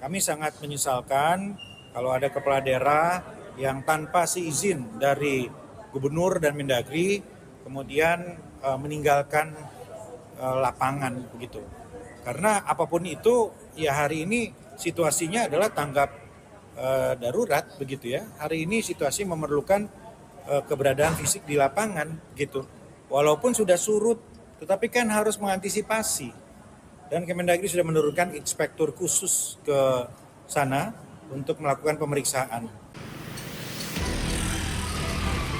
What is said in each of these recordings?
Kami sangat menyesalkan kalau ada kepala daerah yang tanpa seizin dari gubernur dan Mendagri kemudian meninggalkan lapangan begitu. Karena apapun itu ya hari ini situasinya adalah tanggap darurat begitu ya. Hari ini situasi memerlukan keberadaan fisik di lapangan gitu. Walaupun sudah surut, tetapi kan harus mengantisipasi. Dan Kemendagri sudah menurunkan inspektur khusus ke sana untuk melakukan pemeriksaan.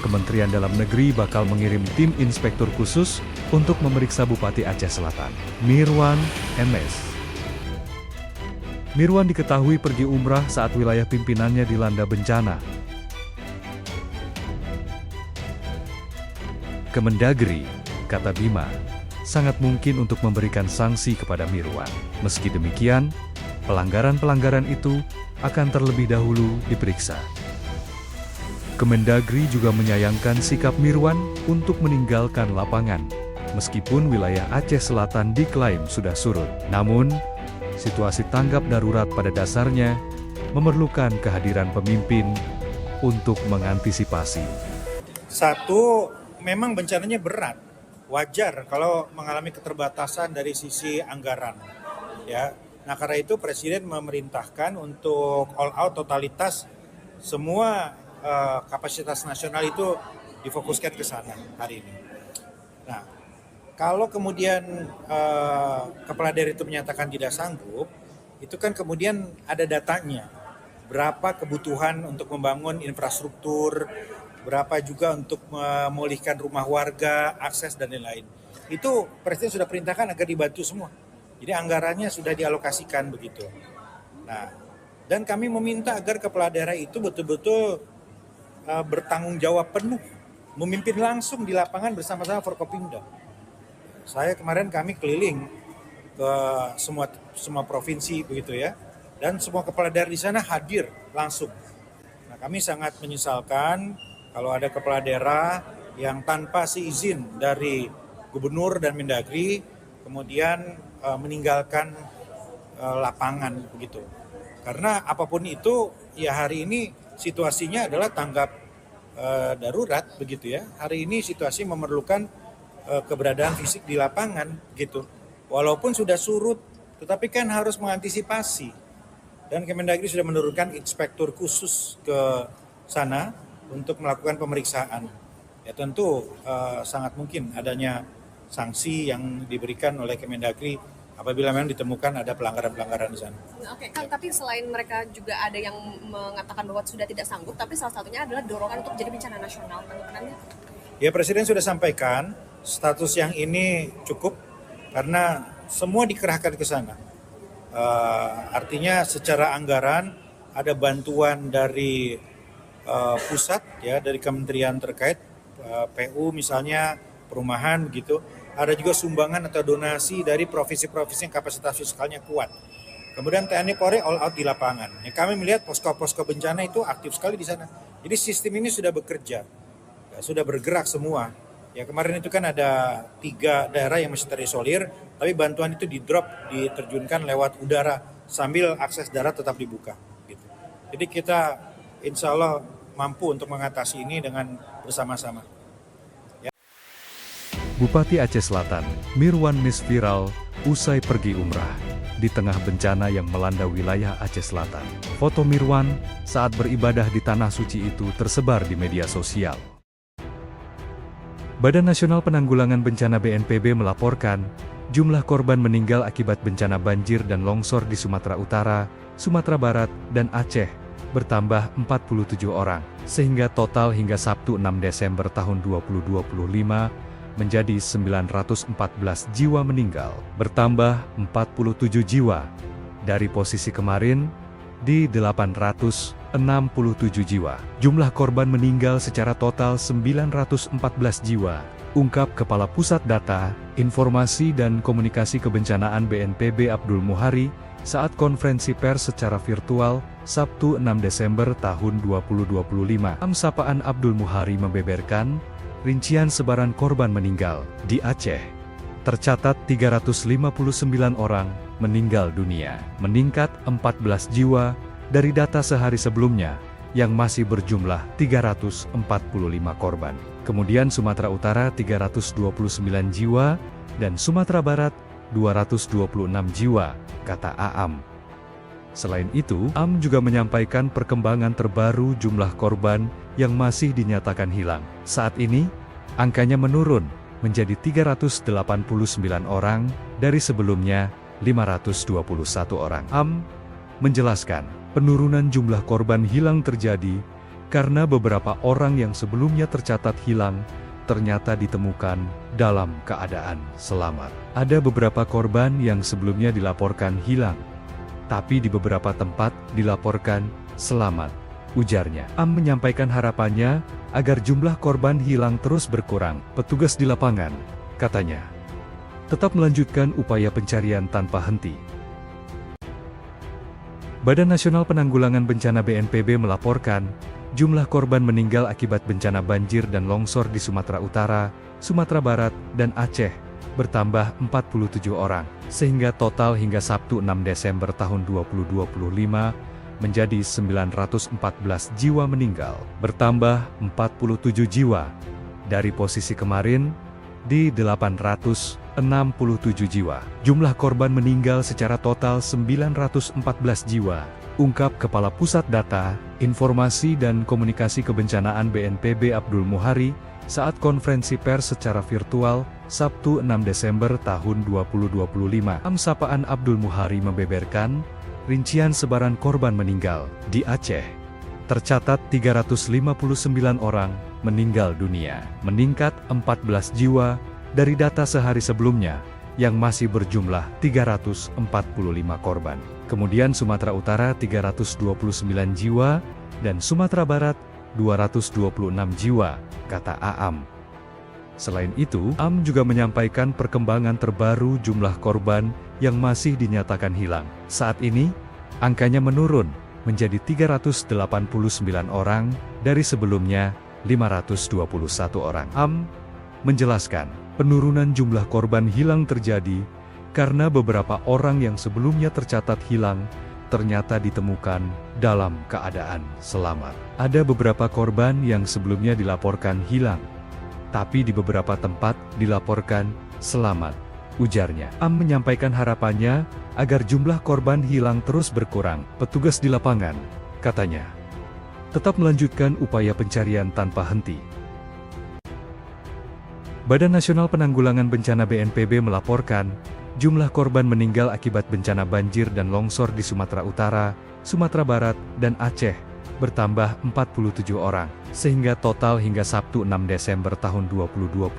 Kementerian Dalam Negeri bakal mengirim tim inspektur khusus untuk memeriksa Bupati Aceh Selatan, Mirwan MS. Mirwan diketahui pergi umrah saat wilayah pimpinannya dilanda bencana. Kemendagri, kata Bima, sangat mungkin untuk memberikan sanksi kepada Mirwan. Meski demikian, pelanggaran-pelanggaran itu akan terlebih dahulu diperiksa. Kemendagri juga menyayangkan sikap Mirwan untuk meninggalkan lapangan. Meskipun wilayah Aceh Selatan diklaim sudah surut, namun situasi tanggap darurat pada dasarnya memerlukan kehadiran pemimpin untuk mengantisipasi. Satu, memang bencananya berat. Wajar kalau mengalami keterbatasan dari sisi anggaran. Ya. Nah, karena itu Presiden memerintahkan untuk all out totalitas semua kapasitas nasional itu difokuskan ke sana hari ini. Nah, kalau kemudian kepala daerah itu menyatakan tidak sanggup, itu kan kemudian ada datanya. Berapa kebutuhan untuk membangun infrastruktur, berapa juga untuk memulihkan rumah warga, akses dan lain-lain. Itu Presiden sudah perintahkan agar dibantu semua. Jadi anggarannya sudah dialokasikan begitu. Nah, dan kami meminta agar kepala daerah itu betul-betul bertanggung jawab penuh, memimpin langsung di lapangan bersama-sama Forkopimda. Kami keliling ke semua provinsi begitu ya, dan semua kepala daerah di sana hadir langsung. Nah, kami sangat menyesalkan kalau ada kepala daerah yang tanpa seizin dari gubernur dan Mendagri kemudian meninggalkan lapangan begitu. Karena apapun itu ya hari ini situasinya adalah tanggap darurat begitu ya. Hari ini situasi memerlukan keberadaan fisik di lapangan gitu. Walaupun sudah surut, tetapi kan harus mengantisipasi. Dan Kemendagri sudah menurunkan inspektur khusus ke sana untuk melakukan pemeriksaan. Ya tentu sangat mungkin adanya sanksi yang diberikan oleh Kemendagri apabila memang ditemukan ada pelanggaran-pelanggaran di sana. Oke, Kang, tapi selain mereka juga ada yang mengatakan bahwa sudah tidak sanggup, tapi salah satunya adalah dorongan untuk jadi bencana nasional. Tanggapannya? Ya, Presiden sudah sampaikan status yang ini cukup karena semua dikerahkan ke sana. Artinya secara anggaran ada bantuan dari pusat ya, dari kementerian terkait, PU misalnya, perumahan begitu. Ada juga sumbangan atau donasi dari provinsi-provinsi yang kapasitas fiskalnya kuat. Kemudian TNI Polri all out di lapangan. Ya, kami melihat posko-posko bencana itu aktif sekali di sana. Jadi sistem ini sudah bekerja, ya, sudah bergerak semua. Ya kemarin itu kan ada 3 daerah yang masih terisolir, tapi bantuan itu diterjunkan lewat udara sambil akses darat tetap dibuka. Gitu. Jadi kita insya Allah mampu untuk mengatasi ini dengan bersama-sama. Bupati Aceh Selatan, Mirwan Mis viral, usai pergi umrah. Di tengah bencana yang melanda wilayah Aceh Selatan, foto Mirwan saat beribadah di Tanah Suci itu tersebar di media sosial. Badan Nasional Penanggulangan Bencana BNPB melaporkan, jumlah korban meninggal akibat bencana banjir dan longsor di Sumatera Utara, Sumatera Barat, dan Aceh bertambah 47 orang, sehingga total hingga Sabtu 6 Desember tahun 2025, menjadi 914 jiwa meninggal, bertambah 47 jiwa dari posisi kemarin di 867 jiwa. Jumlah korban meninggal secara total 914 jiwa, ungkap Kepala Pusat Data, Informasi dan Komunikasi Kebencanaan BNPB Abdul Muhari saat konferensi pers secara virtual Sabtu 6 Desember tahun 2025. Sapaan Abdul Muhari membeberkan rincian sebaran korban meninggal di Aceh. Tercatat 359 orang meninggal dunia, meningkat 14 jiwa dari data sehari sebelumnya yang masih berjumlah 345 korban. Kemudian Sumatera Utara 329 jiwa dan Sumatera Barat 226 jiwa, kata Aam. Selain itu, Aam juga menyampaikan perkembangan terbaru jumlah korban yang masih dinyatakan hilang. Saat ini, angkanya menurun menjadi 389 orang dari sebelumnya 521 orang. Aam menjelaskan, penurunan jumlah korban hilang terjadi karena beberapa orang yang sebelumnya tercatat hilang ternyata ditemukan dalam keadaan selamat. Ada beberapa korban yang sebelumnya dilaporkan hilang, tapi di beberapa tempat dilaporkan selamat, ujarnya. Aam menyampaikan harapannya agar jumlah korban hilang terus berkurang. Petugas di lapangan, katanya, tetap melanjutkan upaya pencarian tanpa henti. Badan Nasional Penanggulangan Bencana BNPB melaporkan, jumlah korban meninggal akibat bencana banjir dan longsor di Sumatera Utara, Sumatera Barat, dan Aceh bertambah 47 orang, sehingga total hingga Sabtu 6 Desember tahun 2025 menjadi 914 jiwa meninggal, bertambah 47 jiwa dari posisi kemarin di 867 jiwa. Jumlah korban meninggal secara total 914 jiwa, ungkap Kepala Pusat Data, Informasi dan Komunikasi Kebencanaan BNPB Abdul Muhari saat konferensi pers secara virtual Sabtu 6 Desember tahun 2025. Sapaan Abdul Muhari membeberkan rincian sebaran korban meninggal di Aceh. Tercatat 359 orang meninggal dunia, meningkat 14 jiwa dari data sehari sebelumnya yang masih berjumlah 345 korban. Kemudian Sumatera Utara 329 jiwa dan Sumatera Barat 226 jiwa, kata Aam. Selain itu, Aam juga menyampaikan perkembangan terbaru jumlah korban yang masih dinyatakan hilang. Saat ini, angkanya menurun menjadi 389 orang dari sebelumnya 521 orang. Aam menjelaskan, penurunan jumlah korban hilang terjadi karena beberapa orang yang sebelumnya tercatat hilang ternyata ditemukan dalam keadaan selamat. Ada beberapa korban yang sebelumnya dilaporkan hilang, tapi di beberapa tempat dilaporkan selamat, ujarnya. Aam menyampaikan harapannya agar jumlah korban hilang terus berkurang. Petugas di lapangan, katanya, tetap melanjutkan upaya pencarian tanpa henti. Badan Nasional Penanggulangan Bencana BNPB melaporkan, jumlah korban meninggal akibat bencana banjir dan longsor di Sumatera Utara, Sumatera Barat, dan Aceh bertambah 47 orang, sehingga total hingga Sabtu 6 Desember tahun 2025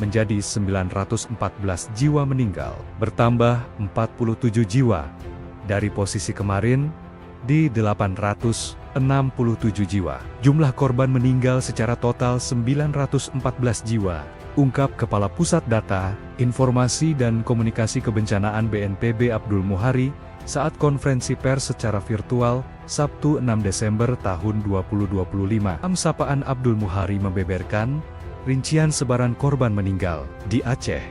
menjadi 914 jiwa meninggal, bertambah 47 jiwa dari posisi kemarin di 867 jiwa. Jumlah korban meninggal secara total 914 jiwa, ungkap Kepala Pusat Data, Informasi dan Komunikasi Kebencanaan BNPB Abdul Muhari saat konferensi pers secara virtual Sabtu 6 Desember tahun 2025. Sapaan Abdul Muhari membeberkan rincian sebaran korban meninggal di Aceh.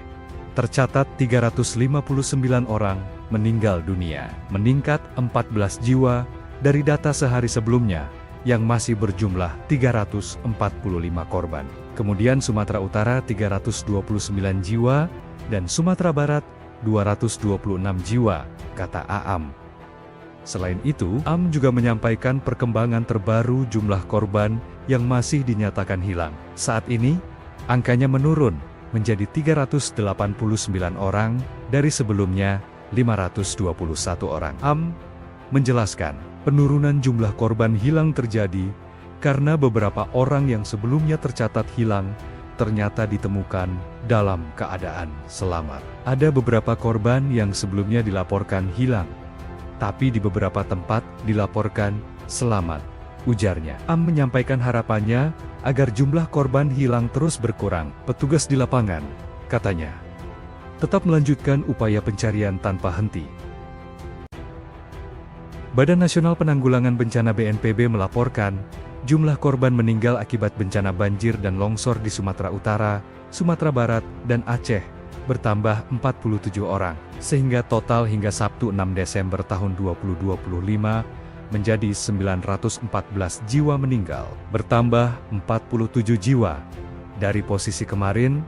Tercatat 359 orang meninggal dunia, meningkat 14 jiwa dari data sehari sebelumnya yang masih berjumlah 345 korban. Kemudian Sumatera Utara 329 jiwa dan Sumatera Barat 226 jiwa, kata Aam. Selain itu, Aam juga menyampaikan perkembangan terbaru jumlah korban yang masih dinyatakan hilang. Saat ini, angkanya menurun menjadi 389 orang dari sebelumnya 521 orang. Aam menjelaskan, penurunan jumlah korban hilang terjadi karena beberapa orang yang sebelumnya tercatat hilang ternyata ditemukan dalam keadaan selamat. Ada beberapa korban yang sebelumnya dilaporkan hilang, tapi di beberapa tempat dilaporkan selamat, ujarnya. Aam menyampaikan harapannya agar jumlah korban hilang terus berkurang. Petugas di lapangan, katanya, tetap melanjutkan upaya pencarian tanpa henti. Badan Nasional Penanggulangan Bencana BNPB melaporkan, jumlah korban meninggal akibat bencana banjir dan longsor di Sumatera Utara, Sumatera Barat, dan Aceh bertambah 47 orang, sehingga total hingga Sabtu 6 Desember tahun 2025 menjadi 914 jiwa meninggal, bertambah 47 jiwa dari posisi kemarin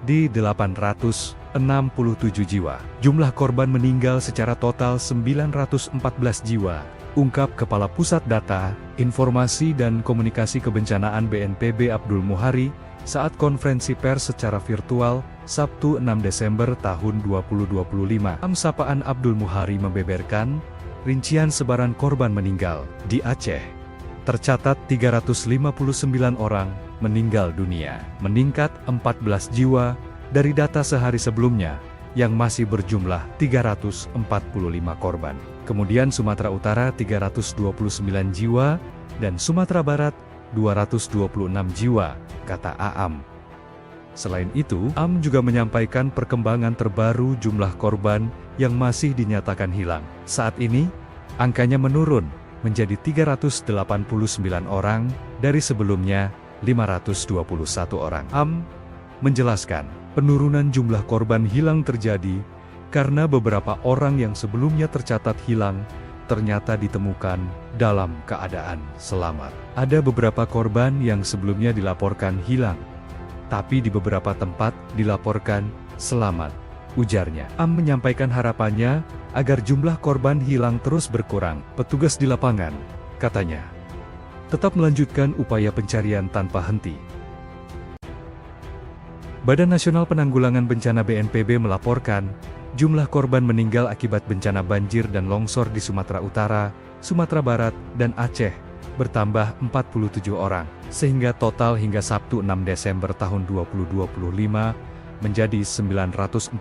di 867 jiwa. Jumlah korban meninggal secara total 914 jiwa, ungkap Kepala Pusat Data, Informasi dan Komunikasi Kebencanaan BNPB Abdul Muhari saat konferensi pers secara virtual Sabtu 6 Desember tahun 2025. Sapaan Abdul Muhari membeberkan rincian sebaran korban meninggal di Aceh. Tercatat 359 orang meninggal dunia, meningkat 14 jiwa dari data sehari sebelumnya yang masih berjumlah 345 korban. Kemudian Sumatera Utara 329 jiwa dan Sumatera Barat 226 jiwa, kata Aam. Selain itu, Aam juga menyampaikan perkembangan terbaru jumlah korban yang masih dinyatakan hilang. Saat ini, angkanya menurun menjadi 389 orang dari sebelumnya 521 orang. Aam menjelaskan, penurunan jumlah korban hilang terjadi karena beberapa orang yang sebelumnya tercatat hilang ternyata ditemukan dalam keadaan selamat. Ada beberapa korban yang sebelumnya dilaporkan hilang, tapi di beberapa tempat dilaporkan selamat, ujarnya. Aam menyampaikan harapannya agar jumlah korban hilang terus berkurang. Petugas di lapangan, katanya, tetap melanjutkan upaya pencarian tanpa henti. Badan Nasional Penanggulangan Bencana BNPB melaporkan, jumlah korban meninggal akibat bencana banjir dan longsor di Sumatera Utara, Sumatera Barat, dan Aceh bertambah 47 orang, sehingga total hingga Sabtu 6 Desember tahun 2025 menjadi 914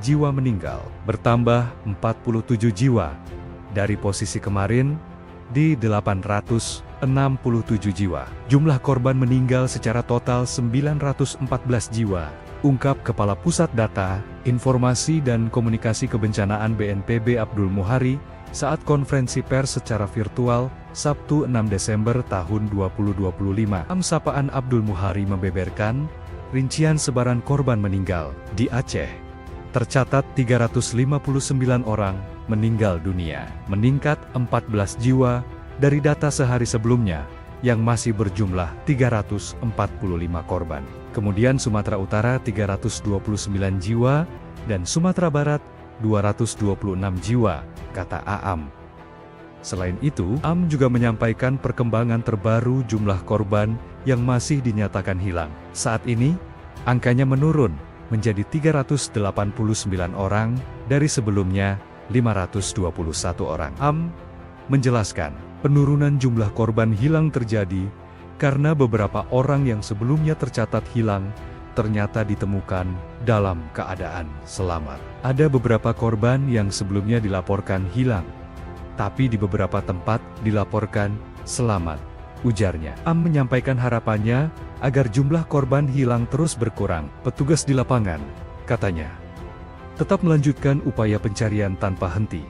jiwa meninggal, bertambah 47 jiwa dari posisi kemarin di 867 jiwa. Jumlah korban meninggal secara total 914 jiwa, ungkap Kepala Pusat Data, Informasi dan Komunikasi Kebencanaan BNPB Abdul Muhari saat konferensi pers secara virtual Sabtu 6 Desember tahun 2025. Sapaan Abdul Muhari membeberkan rincian sebaran korban meninggal di Aceh. Tercatat 359 orang meninggal dunia, meningkat 14 jiwa dari data sehari sebelumnya yang masih berjumlah 345 korban. Kemudian Sumatera Utara 329 jiwa dan Sumatera Barat 226 jiwa, kata Aam. Selain itu, Aam juga menyampaikan perkembangan terbaru jumlah korban yang masih dinyatakan hilang. Saat ini, angkanya menurun menjadi 389 orang dari sebelumnya 521 orang. Aam menjelaskan, penurunan jumlah korban hilang terjadi karena beberapa orang yang sebelumnya tercatat hilang ternyata ditemukan dalam keadaan selamat. Ada beberapa korban yang sebelumnya dilaporkan hilang, tapi di beberapa tempat dilaporkan selamat, ujarnya. Aam menyampaikan harapannya agar jumlah korban hilang terus berkurang. Petugas di lapangan, katanya, tetap melanjutkan upaya pencarian tanpa henti.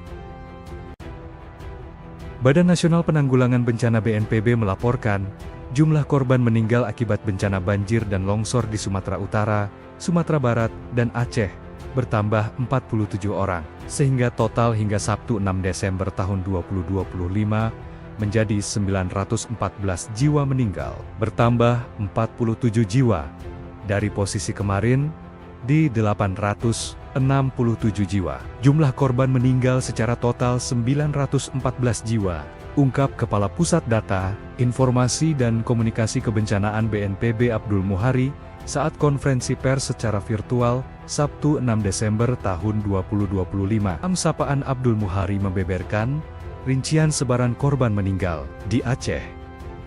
Badan Nasional Penanggulangan Bencana BNPB melaporkan, jumlah korban meninggal akibat bencana banjir dan longsor di Sumatera Utara, Sumatera Barat, dan Aceh bertambah 47 orang, sehingga total hingga Sabtu 6 Desember tahun 2025 menjadi 914 jiwa meninggal, bertambah 47 jiwa dari posisi kemarin di 867 jiwa. Jumlah korban meninggal secara total 914 jiwa, ungkap Kepala Pusat Data, Informasi dan Komunikasi Kebencanaan BNPB Abdul Muhari saat konferensi pers secara virtual Sabtu 6 Desember tahun 2025. Sapaan Abdul Muhari membeberkan rincian sebaran korban meninggal di Aceh.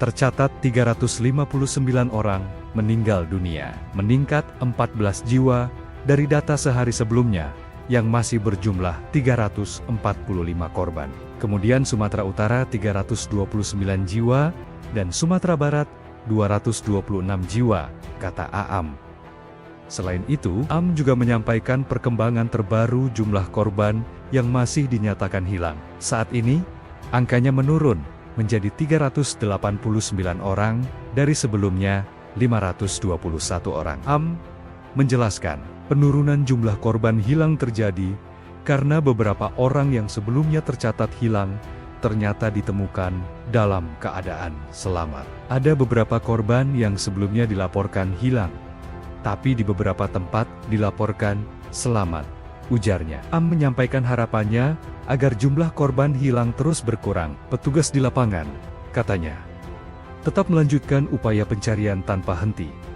Tercatat 359 orang meninggal dunia, meningkat 14 jiwa dari data sehari sebelumnya yang masih berjumlah 345 korban. Kemudian Sumatera Utara 329 jiwa dan Sumatera Barat 226 jiwa, kata Aam. Selain itu, Aam juga menyampaikan perkembangan terbaru jumlah korban yang masih dinyatakan hilang. Saat ini, angkanya menurun menjadi 389 orang dari sebelumnya 521 orang. Aam menjelaskan, Penurunan jumlah korban hilang terjadi karena beberapa orang yang sebelumnya tercatat hilang ternyata ditemukan dalam keadaan selamat. Ada beberapa korban yang sebelumnya dilaporkan hilang, tapi di beberapa tempat dilaporkan selamat, ujarnya. Am menyampaikan harapannya agar jumlah korban hilang terus berkurang. Petugas di lapangan, katanya, tetap melanjutkan upaya pencarian tanpa henti.